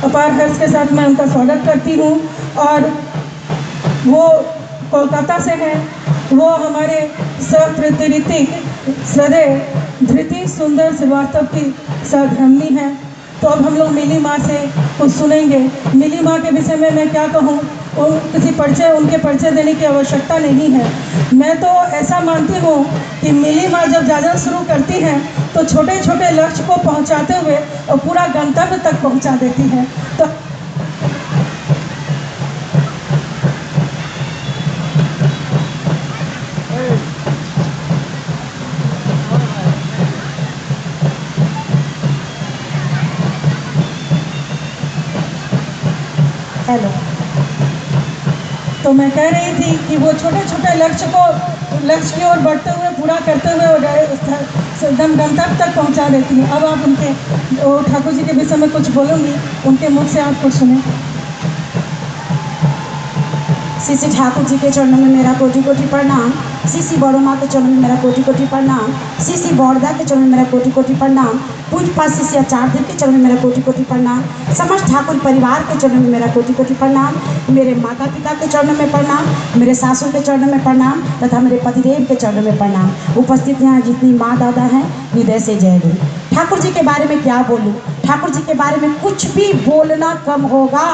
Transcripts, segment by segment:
अपार हर्ष के साथ मैं उनका स्वागत करती हूँ। और वो कोलकाता से हैं, वो हमारे सप्रीतिक श्रद्धेय धृति सुंदर श्रीवास्तव की सहधर्मिणी हैं। तो अब हम लोग मिली माँ से कुछ सुनेंगे। मिली माँ के विषय में मैं क्या कहूँ, उनके परिचय देने की आवश्यकता नहीं है। मैं तो ऐसा मानती हूँ कि मिली माँ जब जागरण शुरू करती हैं तो छोटे छोटे लक्ष्य को पहुँचाते हुए और पूरा गंतव्य तक पहुँचा देती हैं। तो हेलो, तो मैं कह रही थी कि वो छोटे छोटे लक्ष्य की ओर बढ़ते हुए पूरा करते हुए एकदम गंतव्य तक पहुंचा देती हैं। अब आप उनके ठाकुर जी के विषय में कुछ बोलूँगी, उनके मुख से आप कुछ सुने। श्री श्री ठाकुर जी के चरणों में मेरा कोटि कोटि प्रणाम। श्री श्री बड़ो माँ के चरणों में मेरा कोटि कोटि प्रणाम। श्री श्री बौड़दा के चरणों में मेरा कोटि कोटि प्रणाम। पूज्य पास श्री श्री आचार्य के चरणों में मेरा कोटि कोटि प्रणाम। समस्त ठाकुर परिवार के चरणों में मेरा कोटि कोटि प्रणाम। मेरे माता पिता के चरणों में प्रणाम, मेरे सासू के चरणों में प्रणाम तथा मेरे पतिदेव के चरणों में प्रणाम। उपस्थित यहाँ जितनी माँ दादा हैं, हृदय से जय गुरु। ठाकुर जी के बारे में क्या बोलूँ, ठाकुर जी के बारे में कुछ भी बोलना कम होगा।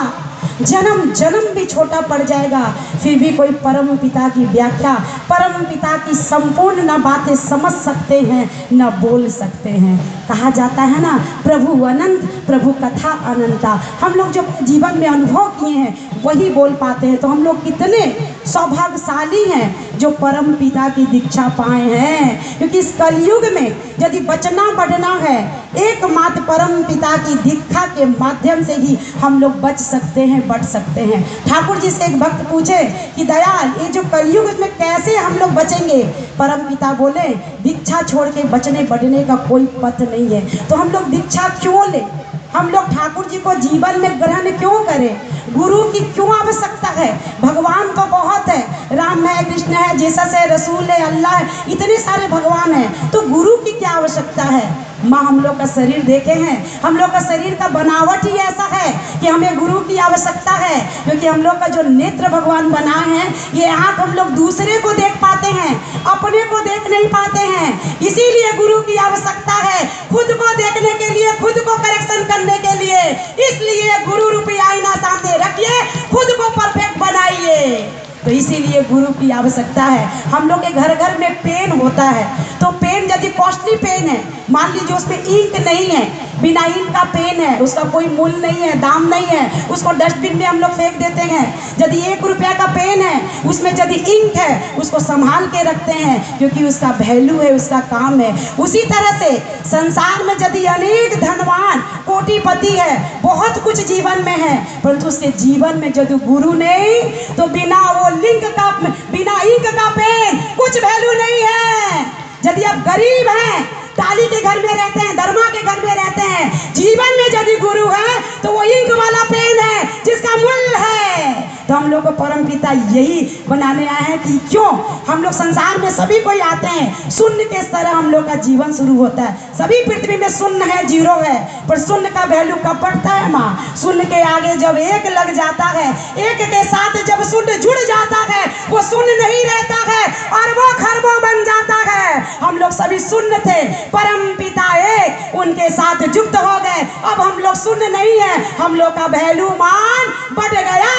जन्म जन्म भी छोटा पड़ जाएगा, फिर भी कोई परम पिता की व्याख्या, परम पिता की संपूर्ण न बातें समझ सकते हैं न बोल सकते हैं। कहा जाता है ना, प्रभु अनंत प्रभु कथा अनंता। हम लोग जो जीवन में अनुभव किए हैं वही बोल पाते हैं। तो हम लोग कितने सौभाग्यशाली हैं जो परम पिता की दीक्षा पाए हैं, क्योंकि इस कलयुग में यदि बचना बढ़ना है, एकमात्र परम पिता की दीक्षा के माध्यम से ही हम लोग बच सकते हैं, बढ़ सकते हैं। ठाकुर जी से एक भक्त पूछे कि दयाल, ये जो कलयुग में कैसे हम लोग बचेंगे? परम पिता बोले, दीक्षा छोड़ के बचने बढ़ने का कोई पथ नहीं है। तो हम लोग दीक्षा क्यों लें? हम लोग ठाकुर जी को जीवन में ग्रहण क्यों करें? गुरु की क्यों आवश्यकता है? भगवान तो बहुत है, राम है, कृष्ण है, जीसस है, रसूल है, अल्लाह है, इतने सारे भगवान हैं, तो गुरु की क्या आवश्यकता है? माँ हम लोग का शरीर देखे हैं, हम लोग का शरीर का बनावट ही ऐसा है कि हमें गुरु की आवश्यकता है, क्योंकि हम लोग का जो नेत्र भगवान बनाए हैं, ये आँख हम लोग दूसरे को देख पाते हैं, अपने को देख नहीं पाते हैं। इसीलिए गुरु की आवश्यकता है, खुद को देखने के लिए, खुद को करेक्शन करने के लिए। इसलिए गुरु रूपी आईना सामने रखिए, खुद को परफेक्ट बनाइए। तो इसीलिए गुरु की आवश्यकता है। हम लोग के घर घर में पेन होता है, तो पेन यदि कॉस्टली पेन है, मान लीजिए उसमें इंक नहीं है, बिना इंक का पेन है, उसका कोई मूल्य नहीं है, दाम नहीं है, उसको डस्टबिन में हम लोग फेंक देते हैं। यदि 1 रुपया का पेन है, उसमें यदि इंक है, उसको संभाल के रखते हैं, क्योंकि उसका वैल्यू है, उसका काम है। उसी तरह से संसार में यदि अनेक धनवान कोटिपति है, बहुत कुछ जीवन में है, परंतु उसके जीवन में यदि गुरु नहीं, तो बिना वो लिंक का, बिना इंक का पेन कुछ वैल्यू नहीं है। यदि आप गरीब हैं, ताली के घर में रहते हैं, दरमा के घर में रहते हैं, जीवन में यदि गुरु है तो वो इंक वाला पेन है जिसका मूल्य है। तो हम लोग को परम पिता यही बनाने आए हैं कि क्यों हम लोग संसार में सभी कोई आते हैं, शून्य के तरह हम लोग का जीवन शुरू होता है। सभी पृथ्वी में शून्य है, जीरो है, पर शून्य का वैल्यू कब बढ़ता है माँ? शून्य के आगे जब 1 लग जाता है, 1 के साथ जब शून्य जुड़ जाता है, वो शून्य नहीं रहता है, अरबों खरबों बन जाता है। हम लोग सभी शून्य थे, परम पिता एक उनके साथ युक्त हो गए। अब हम लोग शून्य नहीं है, हम लोग का वैल्यू मान बढ़ गया,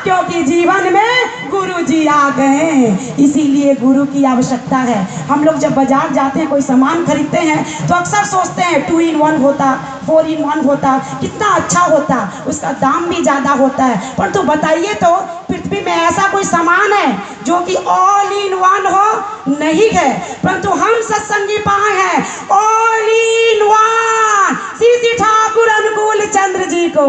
क्योंकि जीवन में गुरु जी आ गए। इसीलिए गुरु की आवश्यकता है। हम लोग जब बाजार जाते हैं, कोई सामान खरीदते हैं, तो अक्सर सोचते हैं 2 in 1 होता, 4 in 1 होता, कितना अच्छा होता, उसका दाम भी ज़्यादा होता है। परंतु बताइए तो पृथ्वी में ऐसा कोई सामान है जो कि ऑल इन वन हो? नहीं है। परंतु हम सत्संगी पाए हैं all in one Shri Shri Thakur अनुकूल चंद्र जी को।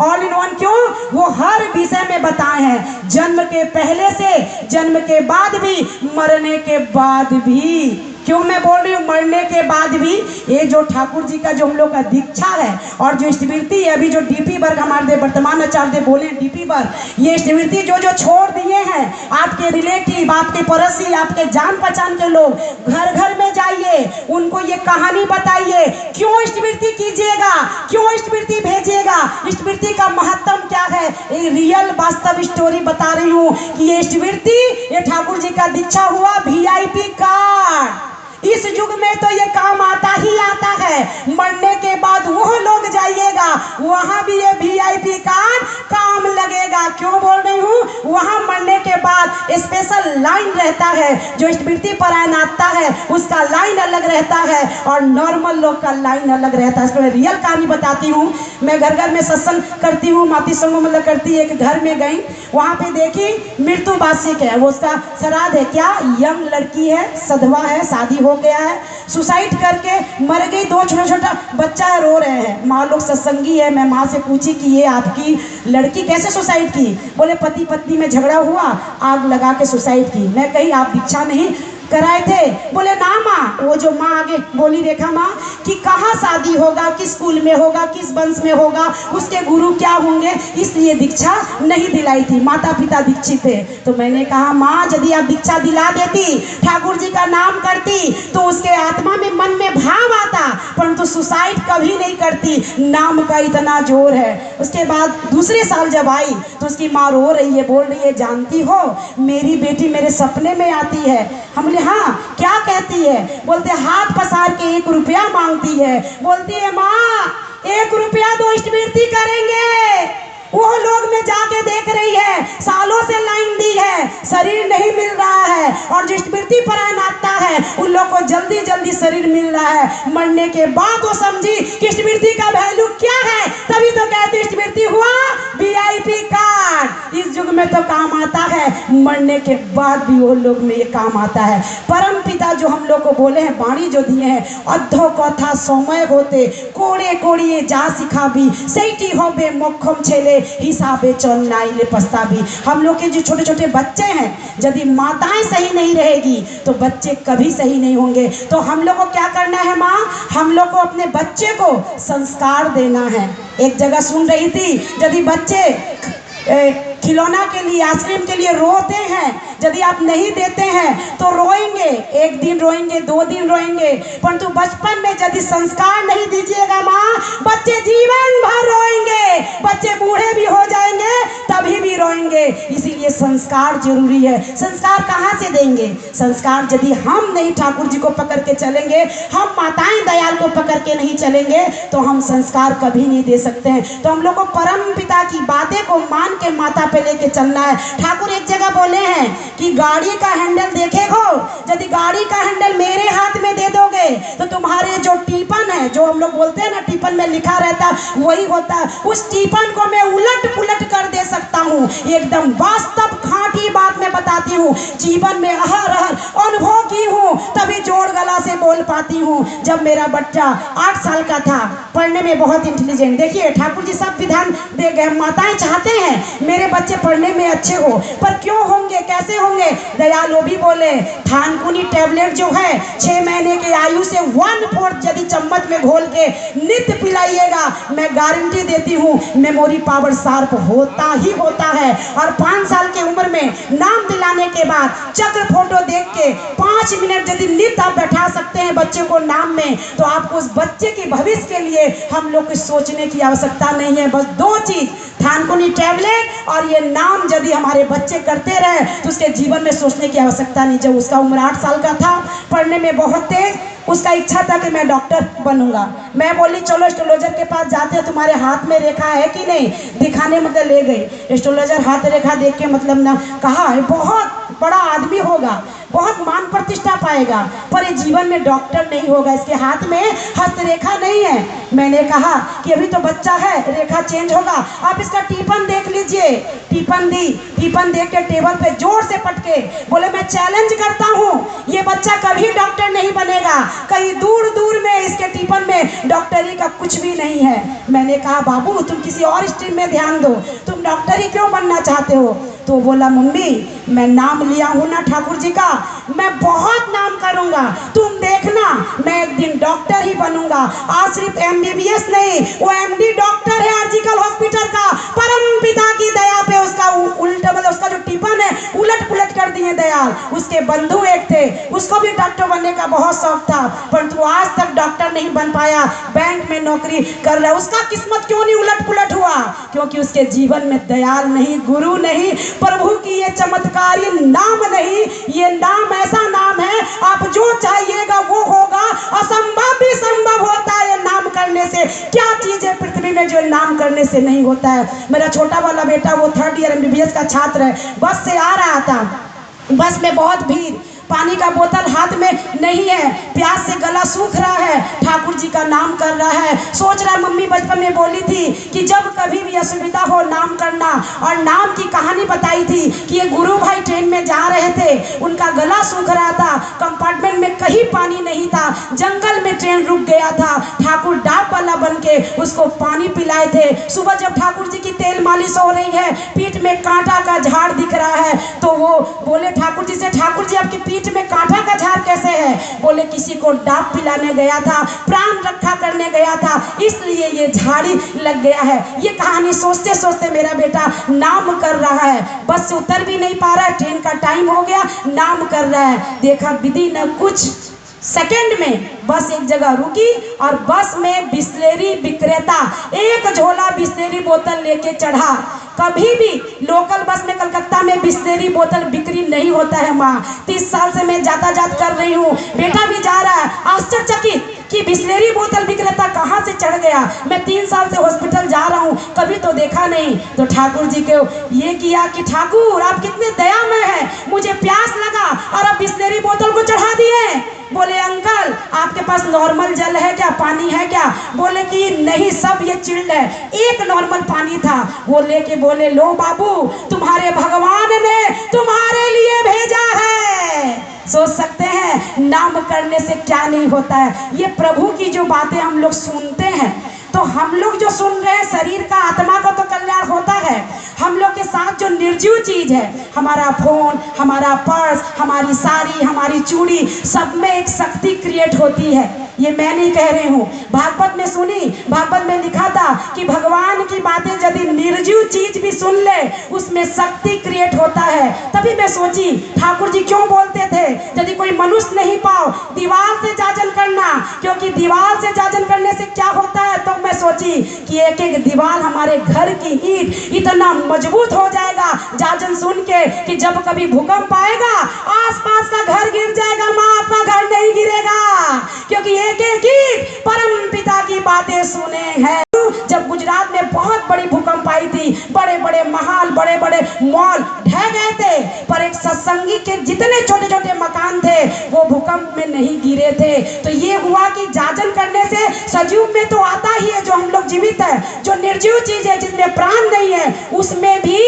ऑल इन वन क्यों? वो हर विषय में बताए हैं, जन्म के पहले से, जन्म के बाद भी, मरने के बाद भी। क्यों मैं बोल रही हूँ मरने के बाद भी? ये जो ठाकुर जी का जो हम लोग का दीक्षा है और जो स्मृति है, अभी जो डीपी वर्ग हमारे वर्तमान गोविंदाचार्य बोले डीपी पर, ये स्मृति जो जो छोड़ दिए हैं आपके रिलेटिव, आपके पड़ोसी, आपके जान पहचान के लोग, घर घर में जाइए, उनको ये कहानी बताइए। क्यों स्मृति कीजिएगा, क्यों स्मृति भेजिएगा, स्मृति का महत्व क्या है, ये रियल वास्तव स्टोरी बता रही हूँ कि ये स्मृति, ये ठाकुर जी का दीक्षा हुआ VIP कार्ड। इस युग में तो ये काम आता ही आता है, मरने के बाद वो लोग जाइएगा वहां भी ये VIP कार्ड काम लगेगा। क्यों बोल रही हूँ, वहां मरने के बाद स्पेशल लाइन रहता है, जो स्मृति परायण आता है उसका लाइन अलग रहता है और नॉर्मल लोग का लाइन अलग रहता है। इसको मैं रियल कहानी बताती हूँ। मैं घर घर में सत्संग करती हूँ, माती संग मतलब करती है। एक घर में गई, वहां पे देखी मृत्यु वार्षिक है, वो उसका श्राद्ध है। क्या यंग लड़की है, सधवा है, शादी हो गया है, सुसाइड करके मर गई। 2 छोटा छोटा बच्चा है, रो रहे हैं। माँ लोग सत्संगी है, मैं माँ से पूछी कि ये आपकी लड़की कैसे सुसाइड की? बोले पति पत्नी में झगड़ा हुआ, आग लगा के सुसाइड की। मैं कही आप दीक्षा नहीं कराए थे? बोले ना माँ। वो जो माँ आगे बोली, रेखा माँ, कि कहाँ शादी होगा, किस स्कूल में होगा, किस वंश में होगा, उसके गुरु क्या होंगे, इसलिए दीक्षा नहीं दिलाई थी। माता पिता दीक्षित थे। तो मैंने कहा माँ, यदि आप दीक्षा दिला देती, ठाकुर जी का नाम करती, तो उसके आत्मा में मन में भाव आता, परंतु सुसाइड कभी नहीं करती। नाम का इतना जोर है। उसके बाद दूसरे साल जब आई तो उसकी माँ रो रही है, बोल रही है जानती हो मेरी बेटी मेरे सपने में आती है। हम हाँ, क्या कहती है? बोलते हाथ पसार के 1 रुपया मांगती है। बोलती है माँ 1 रुपया दो, स्मृति करेंगे। वो लोग में जाके देख रही है, सालों से लाइन दी है, शरीर नहीं मिल रहा है, और जो स्मृति परायण आता है उन लोग को जल्दी जल्दी शरीर मिल रहा है। मरने के बाद वो समझी कि स्मृति का वैल्यू क्या है, तभी तो कहती स्मृति हुआ VIP कार्ड। इस युग में तो काम आता है, मरने के बाद भी वो लोग में ये काम आता है। परम पिता जो हम लोग को बोले हैं, वाणी जो दिए हैं, अद्धो कथा समय होते कोड़े कोड़िए जा सिखा भी सैटी होबे मोक्षम छेले हिसाबे चल नाइले पछतावी। हम लोग के जो छोटे छोटे बच्चे हैं, यदि माताएं सही नहीं रहेगी तो बच्चे कभी सही नहीं होंगे। तो हम लोग को क्या करना है माँ, हम लोग को अपने बच्चे को संस्कार देना है। एक जगह सुन रही थी, यदि बच्चे खिलौना के लिए, आइसक्रीम के लिए रोते हैं, यदि आप नहीं देते हैं तो रोएंगे, 1 दिन रोएंगे, 2 दिन रोएंगे, परंतु बचपन में यदि संस्कार नहीं दीजिएगा माँ, बच्चे जीवन भर रोएंगे। बच्चे बूढ़े भी हो जाएंगे तभी भी रोएंगे। इसीलिए संस्कार जरूरी है। संस्कार कहाँ से देंगे? संस्कार यदि हम नहीं ठाकुर जी को पकड़ के चलेंगे, हम माताएं दयाल को पकड़ के नहीं चलेंगे, तो हम संस्कार कभी नहीं दे सकते हैं। तो हम लोग को परम पिता की बातें को मान के माता पे लेके चलना है। ठाकुर एक जगह बोले हैं कि गाड़ी का हैंडल देखेगो, यदि गाड़ी का हैंडल मेरे हाथ में दे दोगे तो तुम्हारे जो टिपन है, जो हम लोग बोलते हैं ना टिपन में लिखा रहता वही होता, उस टिपन को मैं उलट पुलट कर दे सकता हूँ। एकदम वास्तव खांटी बात मैं बताती हूँ, जीवन में हर अनुभव की हूँ, तभी जोड़ गला से बोल पाती हूँ। जब मेरा बच्चा 8 साल का था, पढ़ने में बहुत इंटेलिजेंट, देखिए ठाकुर जी सब विधान दे गए। माताएं चाहते हैं मेरे बच्चे पढ़ने में अच्छे हो, पर क्यों होंगे, कैसे होंगे? दयाल वो भी बोले थानकुनी टैबलेट जो है 6 महीने के आयु से 1/4 यदि चम्मच में घोल के नित्य पिलाइएगा, मैं गारंटी देती हूँ मेमोरी पावर शार्प होता ही होता है। और 5 साल की उम्र में नाम दिलाने के बाद चक्र फोटो देख के 5 मिनट यदि नित्य आप बैठा सकते हैं बच्चे को नाम में, तो आपको उस बच्चे के भविष्य के लिए हम लोग को सोचने की आवश्यकता नहीं है। बस 2 चीज, थानकुनी टैबलेट और ये नाम यदि हमारे बच्चे करते रहे तो उसके जीवन में सोचने की आवश्यकता नहीं। जब उसका उम्र 8 साल का था, पढ़ने में बहुत तेज, उसका इच्छा था कि मैं डॉक्टर बनूंगा। मैं बोली चलो एस्ट्रोलॉजर के पास जाते हैं, तुम्हारे हाथ में रेखा है कि नहीं, दिखाने मतलब ले गई। एस्ट्रोलॉजर हाथ रेखा देख के मतलब ना कहा बहुत बड़ा आदमी होगा, बहुत मान प्रतिष्ठा पाएगा, पर ये जीवन में डॉक्टर नहीं होगा, इसके हाथ में हस्तरेखा नहीं है। मैंने कहा कि अभी तो बच्चा है, रेखा चेंज होगा, आप इसका टिपन देख लीजिए। टिपन दी, टिपन देख के टेबल पे जोर से पटके बोले मैं चैलेंज करता हूँ, ये बच्चा कभी डॉक्टर नहीं बनेगा, कहीं दूर दूर में इसके टिपन में डॉक्टरी का कुछ भी नहीं है। मैंने कहा बाबू तुम किसी और स्ट्रीम में ध्यान दो, तुम डॉक्टरी क्यों बनना चाहते हो? तो बोला मम्मी मैं नाम लिया हूँ ना ठाकुर जी का, मैं बहुत नाम करूँगा, तुम देखना मैं एक दिन डॉक्टर ही बनूंगा। आज सिर्फ MBBS नहीं, वो MD डॉक्टर है आर्जिकल हॉस्पिटल का, परम का बहुत शौक था, परंतु आज तक डॉक्टर नहीं बन पाया, बैंक में नौकरी कर रहा है। उसका किस्मत क्यों नहीं उलट पुलट हुआ? क्योंकि उसके जीवन में दयाल नहीं, गुरु नहीं, प्रभु की ये चमत्कारी नाम नहीं। ये नाम ऐसा नाम है, आप जो चाहिएगा वो होगा, असंभव भी संभव होता है। ये नाम करने से क्या चीज है पृथ्वी में जो नाम करने से नहीं होता है? मेरा छोटा वाला बेटा, वो 3rd ईयर MBBS का छात्र है, बस से आ रहा था, बस में बहुत भीड़, पानी का बोतल हाथ में नहीं है, प्यास से गला सूख रहा है, ठाकुर जी का नाम कर रहा है, सोच रहा है। मम्मी बचपन में बोली थी कि जब कभी भी असुविधा हो नाम करना, और नाम की कहानी बताई थी कि ये गुरु भाई ट्रेन में जा रहे थे, उनका गला सूख रहा था, कंपार्टमेंट में कहीं पानी नहीं था, जंगल में ट्रेन रुक गया था, ठाकुर डाक वाला बन के उसको पानी पिलाए थे। सुबह जब ठाकुर जी की तेल मालिश हो रही है, पीठ में कांटा का झाड़ दिख रहा है, तो वो बोले ठाकुर जी से, ठाकुर जी आपकी पीठ में कांटा का झाड़ कैसे है? बोले किसी को डाक पिलाने गया था, प्राण रक्षा करने गया था, इसलिए ये झाड़ी लग गया है। ये कहानी सोचते सोचते मेरा बेटा नाम कर रहा है, बस से उतर भी नहीं पा रहा है, ट्रेन का टाइम हो गया, नाम कर रहा है। देखा विधि न कुछ सेकंड में बस एक जगह रुकी, और बस में बिस्लेरी विक्रेता एक झोला बिस्लेरी बोतल लेके चढ़ा। कभी भी लोकल बस में कलकत्ता में बिस्लेरी बोतल बिक्री नहीं होता है माँ। 30 साल से मैं यातायात कर रही हूँ, बेटा भी जा रहा है, आश्चर्यचकित कि बिस्लेरी बोतल विक्रेता कहाँ से चढ़ गया। मैं 3 साल से हॉस्पिटल जा रहा हूँ, कभी तो देखा नहीं। तो ठाकुर जी को ये किया कि ठाकुर आप कितने दयामय हैं, मुझे प्यास लगा और आप बिस्लेरी बोतल को चढ़ा दिए। बोले अंकल आपके पास नॉर्मल जल है क्या, पानी है क्या? बोले कि नहीं, सब ये चिल्ड है, एक नॉर्मल पानी था। वो लेके बोले लो बाबू, तुम्हारे भगवान ने तुम्हारे लिए भेजा है। सोच सकते हैं नाम करने से क्या नहीं होता है। ये प्रभु की जो बातें हम लोग सुनते हैं, तो हम लोग जो सुन रहे हैं, शरीर का आत्मा का तो कल्याण होता है। हम लोग के साथ जो निर्जीव चीज है, हमारा फोन, हमारा पर्स, हमारी साड़ी, हमारी चूड़ी, सब में एक शक्ति क्रिएट होती है। ये मैं नहीं कह रही हूँ, भागवत में सुनी, भागवत में लिखा था कि भगवान की बातें यदि निर्जीव चीज भी सुन ले, उसमें शक्ति क्रिएट होता है। तभी मैं सोची ठाकुर जी क्यों बोलते थे यदि कोई मनुष्य नहीं पाओ दीवार से जाजन करना, क्योंकि दीवार से जाजन करने से क्या होता है। तो मैं सोची कि एक एक दीवार हमारे घर की ईंट इतना मजबूत हो जाएगा जाजन सुन के, कि जब कभी भूकंप आएगा आसपास का घर गिर जाएगा, माँ आपका घर नहीं गिरेगा, क्योंकि एक एक ईंट परम पिता की बातें सुने हैं। जब गुजरात में बहुत बड़ी भूकंप आई थी, बड़े बड़े महल, बड़े बड़े मॉल ढह गए थे, पर एक सत्संगी के जितने छोटे छोटे मकान थे वो भूकंप में नहीं गिरे थे। तो ये हुआ कि जाजन करने से सजीव में तो आता ही है, जो हम लोग जीवित है, जो निर्जीव चीज है जिसमें प्राण नहीं है, उसमें भी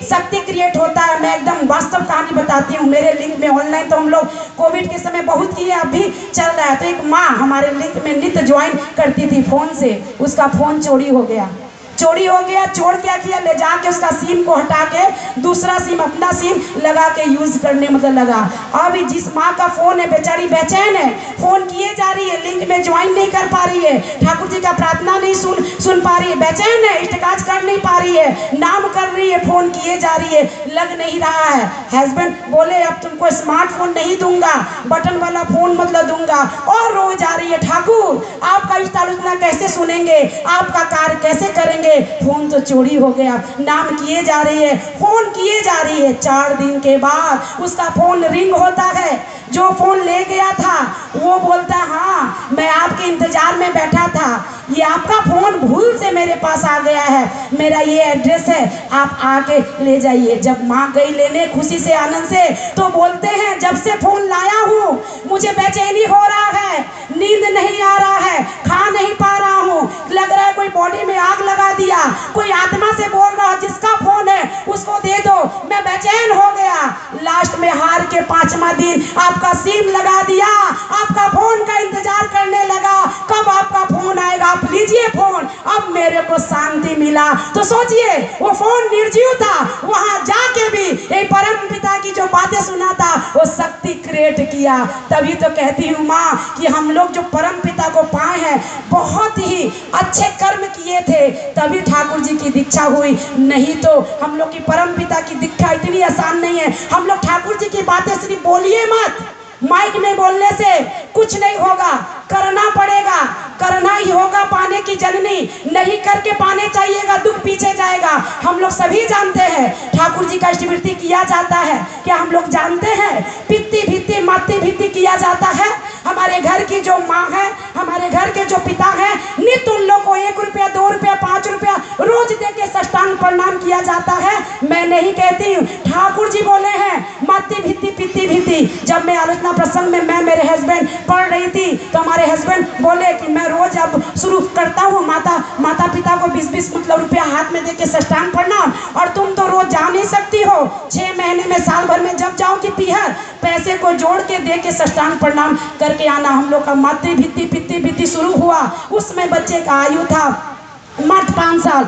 शक्ति क्रिएट होता है। मैं एकदम वास्तव कहानी बताती हूँ। मेरे लिंक में ऑनलाइन तो हम लोग कोविड के समय बहुत किए, अभी चल रहा है। तो एक माँ हमारे लिंक में नित्य ज्वाइन करती थी फोन से, उसका फोन चोरी हो गया। चोर क्या किया, ले जाके उसका सिम को हटा के दूसरा सिम, अपना सिम लगा के यूज करने मतलब लगा। अब जिस माँ का फोन है बेचारी बेचैन है, फोन किए जा रही है, लिंक में ज्वाइन नहीं कर पा रही है, ठाकुर जी का प्रार्थना नहीं सुन पा रही है, बेचैन है, इष्टकाज कर नहीं पा रही है, नाम कर रही है, फोन किए जा रही है, लग नहीं रहा है। हस्बैंड बोले अब तुमको स्मार्टफोन नहीं दूंगा, बटन वाला फोन मतलब दूंगा, और रो जा रही है, ठाकुर आपका इष्ट आलोचना कैसे सुनेंगे, आपका कार्य कैसे करेंगे। फोन तो चोरी हो गया, नाम किए जा रही है, फोन किए जा रही है। 4 दिन के बाद उसका फोन रिंग होता है। जो फोन ले गया था वो बोलता है हाँ मैं आपके इंतजार में बैठा था, ये आपका फोन भूल से मेरे पास आ गया है, मेरा ये एड्रेस है, आप आके ले जाइए। जब माँ गई लेने खुशी से आनंद से, तो बोलते हैं जब से फोन लाया हूँ मुझे बेचैनी हो रहा है, नींद नहीं आ रहा है, खा नहीं पा रहा हूँ, लग रहा है कोई बॉडी में आग लगा दिया, कोई आत्मा से बोल रहा है जिसका फोन है उसको दे दो, मैं बेचैन हो गया। लास्ट में हार के 5वां दिन आपका सिम लगा दिया, आपका फोन का इंतजार करने लगा, कब आपका फोन आएगा, आप लीजिए फोन, अब मेरे को शांति मिला। तो सोचिए वो फोन निर्जीव था, वहां जाके भी एक परम पिता की जो बातें सुना था वो शक्ति क्रिएट किया। तभी तो कहती हूँ माँ कि हम लोग जो परम पिता को पाए हैं बहुत ही अच्छे कर्म किए थे, तभी ठाकुर जी की दीक्षा हुई, नहीं तो हम लोग की परम पिता की दीक्षा इतनी आसान नहीं है। हम लोग ठाकुर जी की बातें सिर्फ बोलिए मत, माइक में बोलने से कुछ नहीं होगा, करना पड़ेगा, करना ही होगा पाने की जननी, नहीं करके पाने चाहिएगा, दुख पीछे जाएगा। हम लोग सभी जानते हैं ठाकुर जी का स्मृति किया जाता है, क्या हम लोग जानते हैं? पित्ती भित्ती माती भित्ती किया जाता है। हमारे घर की जो माँ है, हमारे घर के जो पिता हैं, नित्य उन लोग को 1 रुपया 2 रुपया 5 रुपया रोज दे के साष्टांग प्रणाम किया जाता है। मैं नहीं कहती हूँ, ठाकुर जी बोले हैं माती भित्ती पित्ती भित्ती। जब मैं आलोचना प्रसंग में मैं मेरे हस्बैंड पढ़ रही थी तो हमारे हस्बैंड बोले कि मैं रोज अब शुरू करता हूँ माता पिता को 20-20 मतलब रुपया हाथ में दे के साष्टांग प्रणाम, और तुम तो रोज जा नहीं सकती हो, 6 महीने में साल भर में जब जाओगी पीहर पैसे को जोड़ के दे के साष्टांग प्रणाम करके आना। हम लोग का मातृ भित्ति पित्ती भित्ति शुरू हुआ, उसमें बच्चे का आयु था मात्र 5 साल।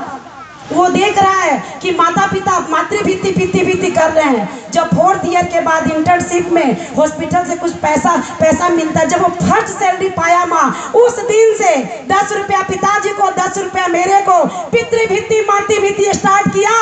वो देख रहा है कि माता पिता मातृ भित्ति पित्ती भित्ति कर रहे हैं। जब 4th ईयर के बाद इंटर्नशिप में हॉस्पिटल से कुछ पैसा मिलता, जब वो फर्स्ट सैलरी पाया माँ, उस दिन से 10 रुपया पिताजी को 10 रुपया मेरे को पितृ भित्ति मातृ भित्ति स्टार्ट किया।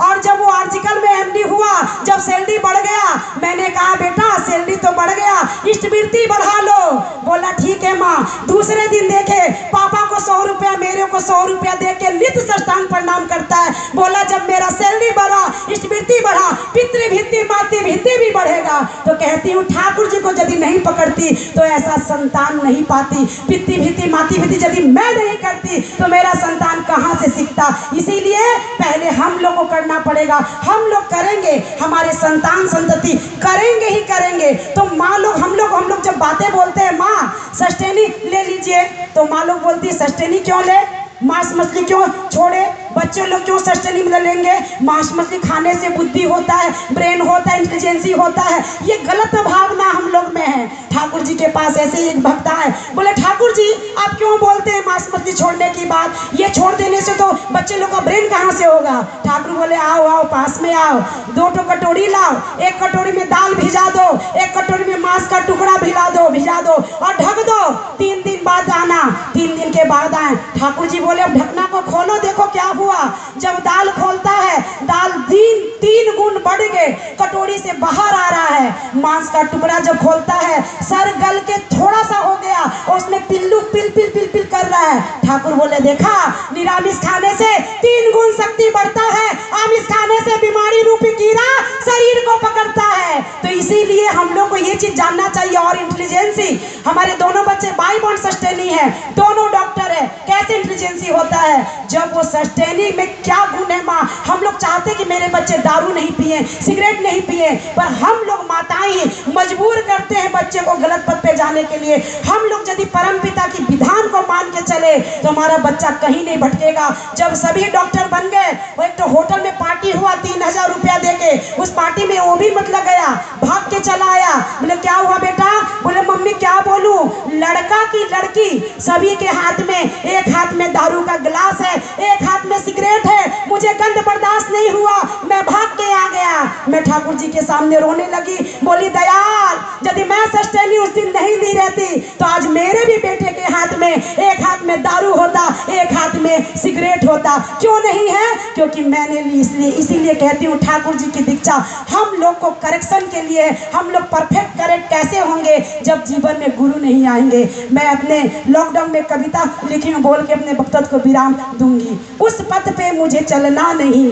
और जब वो आर्टिकल में एमडी हुआ, जब सैलरी बढ़ गया, मैंने कहा बेटा सैलरी तो बढ़ गया, स्मृति बढ़ा लो। बोला ठीक है माँ। दूसरे दिन देखे पापा को 100 रुपया मेरे को 100 रुपया दे के नित्य साष्टांग प्रणाम करता है। बोला जब मेरा सैलरी बढ़ा, स्मृति बढ़ा, पितृ भित्ति मातृ भित्ति भी बढ़ेगा। तो कहती हूँ ठाकुर जी को यदि नहीं पकड़ती तो ऐसा संतान नहीं पाती। पितृ भित्ति मातृ भित्ति यदि मैं नहीं करती तो मेरा संतान कहाँ से सीखता? इसीलिए पहले हम लोग को करना पड़ेगा। हम लोग करेंगे, हमारे संतान संतति करेंगे ही करेंगे। तो माँ लोग हम लोग जब बातें बोलते हैं, माँ सस्टेनी ले लीजिए, तो माँ लोग बोलती है सस्टेनी क्यों ले, मांस मछली क्यों छोड़े, बच्चे लोग क्यों सस्टेनी लेंगे? मांस मछली खाने से बुद्धि होता है, ब्रेन होता है, इंटेलिजेंसी होता है। ये गलत भावना हम लोग में है। ठाकुर जी के पास ऐसे ही एक भक्त है, बोले ठाकुर जी आप क्यों बोलते हैं मांस मछली छोड़ने की बात, ये छोड़ देने से तो बच्चे लोग का ब्रेन कहाँ से होगा? ठाकुर बोले आओ आओ पास में आओ, 2 कटोरी लाओ, 1 कटोरी में दाल भिजा दो, 1 कटोरी में मांस का टुकड़ा भिजा दो और ढक दो। 3 दिन बाद आना, 3 दिन के बाद आए। ठाकुर जी बोले अब ढकना को खोलो, देखो क्या हुआ। जब दाल खोलता है, दाल 3 गुण बढ़ गए, कटोरी से बाहर आ रहा है। मांस का टुकड़ा जब खोलता है, सर गल के थोड़ा सा हो गया और उसमें पिल्लू पिल पिल पिल पिल कर रहा है। ठाकुर बोले देखा, निरामिष खाने से 3 गुण शक्ति बढ़ता है, आमिष खाने से बीमारी रूपी कीड़ा शरीर को पकड़ता है। तो इसीलिए हम लोग को ये चीज जानना चाहिए। और इंटेलिजेंसी, हमारे दोनों बच्चे बाई बॉन्ड सस्टेनी है, दोनों डॉक्टर है। कैसे इंटेलिजेंसी होता है? जब वो सस्टेनी में क्या गुण है माँ? हम लोग चाहते कि मेरे बच्चे दारू नहीं पिए, सिगरेट नहीं पिए, पर हम लोग माताएं मजबूर करते हैं बच्चे को गलत पथ पे जाने के लिए। हम लोग यदि परम पिता की विधान को मान के चले तो हमारा बच्चा कहीं नहीं भटकेगा। जब सभी डॉक्टर बन गए, वो एक तो होटल में पार्टी हुआ 3000 रुपया देके, उस पार्टी में वो भी मतलब गया, भाग के चला आया। बोले क्या हुआ बेटा? बोले मम्मी क्या बोलूं, लड़का की लड़की सभी के हाथ में, एक हाथ में दारू का गिलास है, एक हाथ में सिगरेट है। मुझे गंध बर्दाश्त नहीं हुआ, मैं भाग के आ गया। मैं ठाकुर जी के सामने रोने लगी, बोली दयाल यदि मैं सस्टेनी उस दिन नहीं दी रहती तो आज मेरे भी बेटे के हाथ में एक हाथ में दारू होता, एक हाथ में सिगरेट होता। क्यों नहीं है? क्योंकि मैंने ली। इसीलिए कहती हूँ ठाकुर जी की दीक्षा हम लोग को करेक्शन के लिए, हम लोग परफेक्ट करेक्ट कैसे होंगे जब जीवन में गुरु नहीं आएंगे। मैं अपने लॉकडाउन में कविता लिखी हूँ, बोल के अपने वक्तव्य को विराम दूंगी। उस पथ पे मुझे चलना नहीं,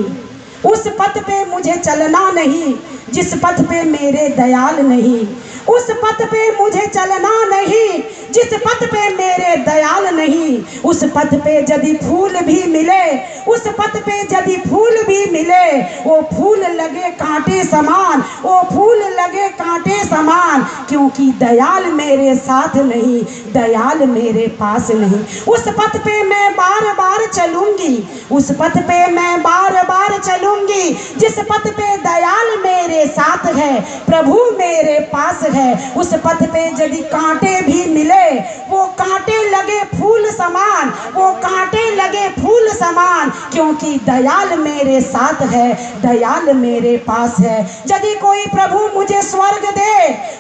उस पथ पे मुझे चलना नहीं, जिस पथ पे मेरे दयाल नहीं। उस पथ पे मुझे चलना नहीं, जिस पथ पे मेरे दयाल नहीं। उस पथ पे यदि फूल भी मिले, उस पथ पे यदि फूल भी मिले, वो फूल लगे कांटे समान, वो फूल लगे कांटे समान। क्योंकि दयाल मेरे साथ नहीं, दयाल मेरे पास नहीं। उस पथ पे मैं बार बार चलूंगी, उस पथ पे मैं बार बार चलूंगी, जिस पथ पे दयाल मेरे साथ है, प्रभु मेरे पास है। उस पथ पे यदि कांटे भी मिले, वो वो कांटे लगे फूल समान, वो कांटे लगे फूल समान, क्योंकि दयाल मेरे साथ है, दयाल मेरे पास है। यदि कोई प्रभु मुझे स्वर्ग दे,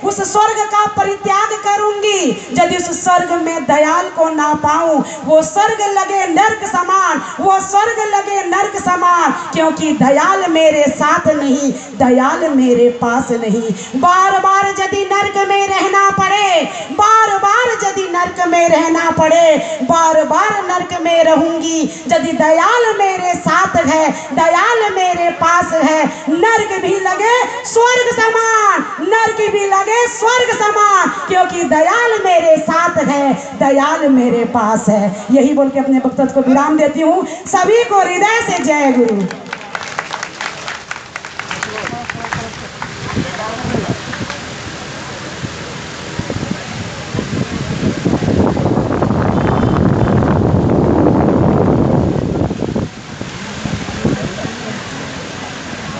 उस स्वर्ग का परित्याग करूंगी। यदि उस स्वर्ग में दयाल को ना पाऊं, वो स्वर्ग लगे नर्क समान, वो स्वर्ग लगे नर्क समान, क्योंकि दयाल मेरे साथ नहीं, दयाल मेरे पास नहीं। बार बार यदि नर्क में रहना पड़े, बार बार यदि नर्क में रहना पड़े, बार बार नर्क में रहूंगी। यदि दयाल मेरे साथ है, दयाल मेरे पास है, नर्क भी लगे स्वर्ग समान, नर्क भी लगे स्वर्ग समान, क्योंकि दयाल मेरे साथ है, दयाल मेरे पास है। यही बोल के अपने वक्तव्य को विराम देती हूँ। सभी को हृदय से जय गुरु।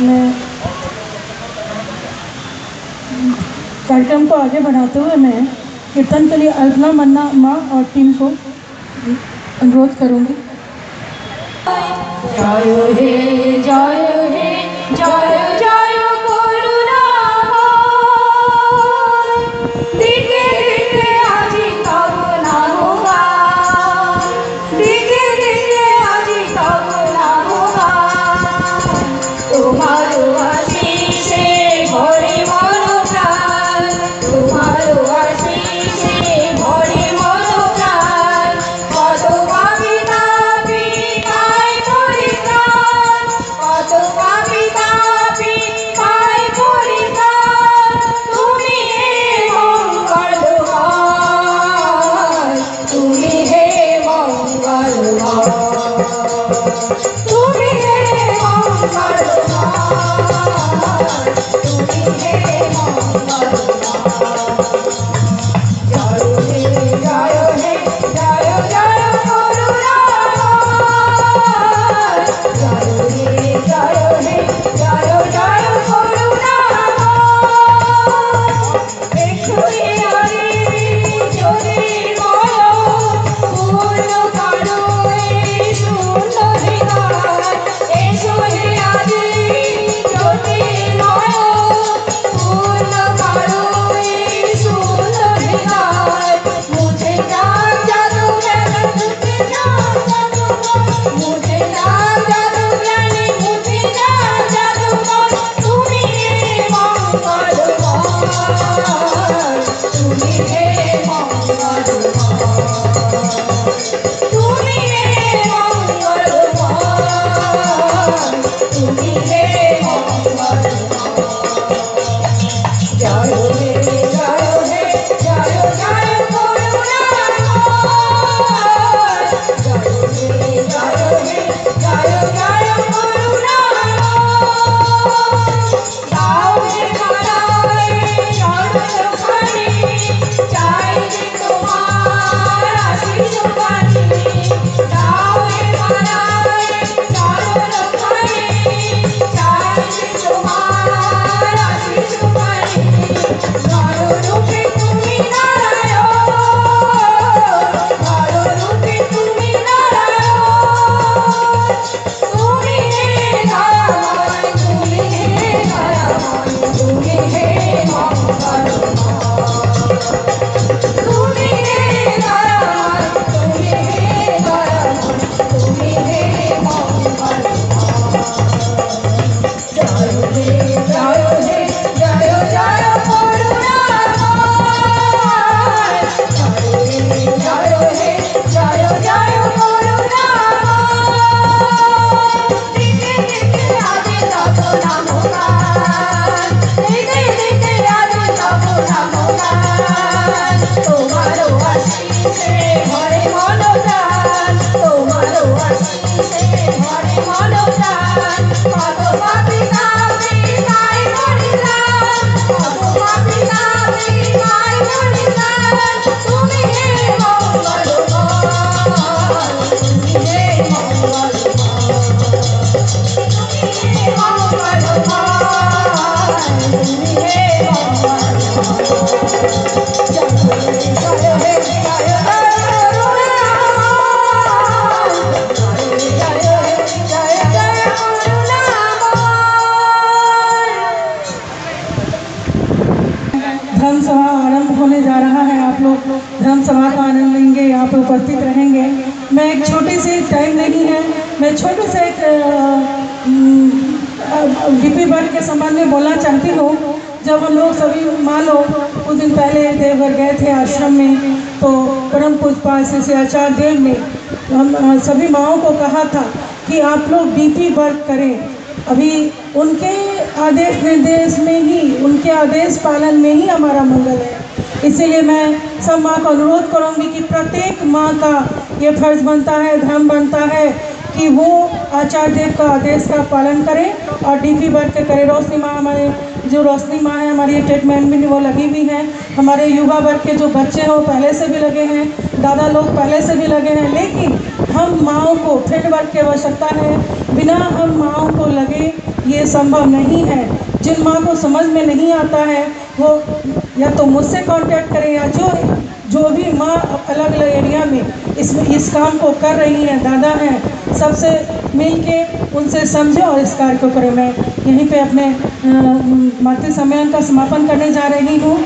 मैं कार्यक्रम को आगे बढ़ाते हुए मैं कीर्तन के लिए अल्पना मन्ना माँ और टीम को अनुरोध करूँगी। जय हे जय हे जय जय करुणामय, दिखे दिखे আজি तब नाम गान, दिखे दिखे আজি तब नाम गान। তোমার আশিসে ভরে মন প্রাণ, তোমার আশিসে ভরে মন প্রাণ। কত পাপী তাপী পায় পরিত্রাণ, কত পাপী তাপী পায় পরিত্রাণ। তুমি হে মঙ্গলময়, তুমি হে মঙ্গলময়, তুমি হে মঙ্গলময়, তুমি হে মঙ্গলময়। জয় হে জয় হে জয় জয় করুণাময়, জয় হে জয় হে জয় জয় করুণাময়। এসো হে হরি জ্যোতির্ময়, পূর্ণ করো এই শূন্য হৃদয়। এসো হে হরি জ্যোতির্ময়, পূর্ণ করো এই শূন্য হৃদয়। মুঝে জান জাদু জ্ঞান, মুঝে জান জাদু জ্ঞান, মুঝে জান জাদু জ্ঞান, মুঝে জান জাদু জ্ঞান। তুমি হে মঙ্গলময়, তুমি হে মঙ্গলময়, তুমি হে মঙ্গলময়, তুমি হে মঙ্গলময়। জয় হে জয় হে জয় জয় করুণাময়, জয় হে জয় হে জয় জয় করুণাময়। দাও হে মালায় চরণখানি, চাই যে তোমার আশিস বাণী। দাও হে মালায় চরণখানি, চাই যে তোমার আশিস বাণী। নররূপে তুমি নারায়ণ, নররূপে তুমি নারায়ণ। তুমি হে দয়াময়, তুমি হে দয়াময়, তুমি হে মঙ্গলময়। তুমি হে দয়াময়, তুমি হে দয়াময়, তুমি হে মঙ্গলময়। জয় হে জয় হে জয় জয় করুণাময়, জয় হে জয় হে জয় জয় করুণাময়। দিকে দিকে আজি তব নাম গান, দিকে দিকে আজি তব নাম গান। তোমারও আশিসে ভরে মন প্রাণ, তোমারও আশিসে ভরে মন প্রাণ। কত পাপী তাপী পায় পরিত্রাণ, কত পাপী তাপী পায় পরিত্রাণ। তুমি হে মঙ্গলময়, তুমি হে মঙ্গলময়, তুমি হে মঙ্গলময়, তুমি হে মঙ্গলময়। জয় হে জয় হে জয় জয় हम सभा का आनंद लेंगे, यहाँ पर उपस्थित रहेंगे। मैं एक छोटी सी टाइम नहीं है, मैं छोटे से एक डीपी वर्क के संबंध में बोलना चाहती हूँ। जब हम लोग सभी माँ लोग कुछ दिन पहले देवघर गए थे आश्रम में, तो परम पूज्य श्री आचार्य देव ने हम सभी माँओं को कहा था कि आप लोग डीपी वर्क करें। अभी उनके आदेश निर्देश में ही, उनके आदेश पालन में ही हमारा मंगल है। इसीलिए मैं सब माँ को अनुरोध करूँगी कि प्रत्येक माँ का ये फर्ज बनता है, धर्म बनता है कि वो आचार्य देव का आदेश का पालन करें और डीपी वर्क करें। रोशनी माँ, हमारे जो रोशनी माँ है हमारी ट्रीटमेंट में वो लगी हुई हैं। हमारे युवा वर्ग के जो बच्चे हैं वो पहले से भी लगे हैं, दादा लोग पहले से भी लगे हैं। लेकिन हम माँओं को फील्ड वर्क की आवश्यकता है, बिना हम माँओं को लगे ये संभव नहीं है। जिन माँ को समझ में नहीं आता है वो या तो मुझसे कांटेक्ट करें, या जो भी माँ अलग अलग एरिया में इस काम को कर रही हैं, दादा हैं, सबसे मिल के उनसे समझें और इस कार्य को करें। मैं यहीं पे अपने मातृ सम्मेलन का समापन करने जा रही हूँ।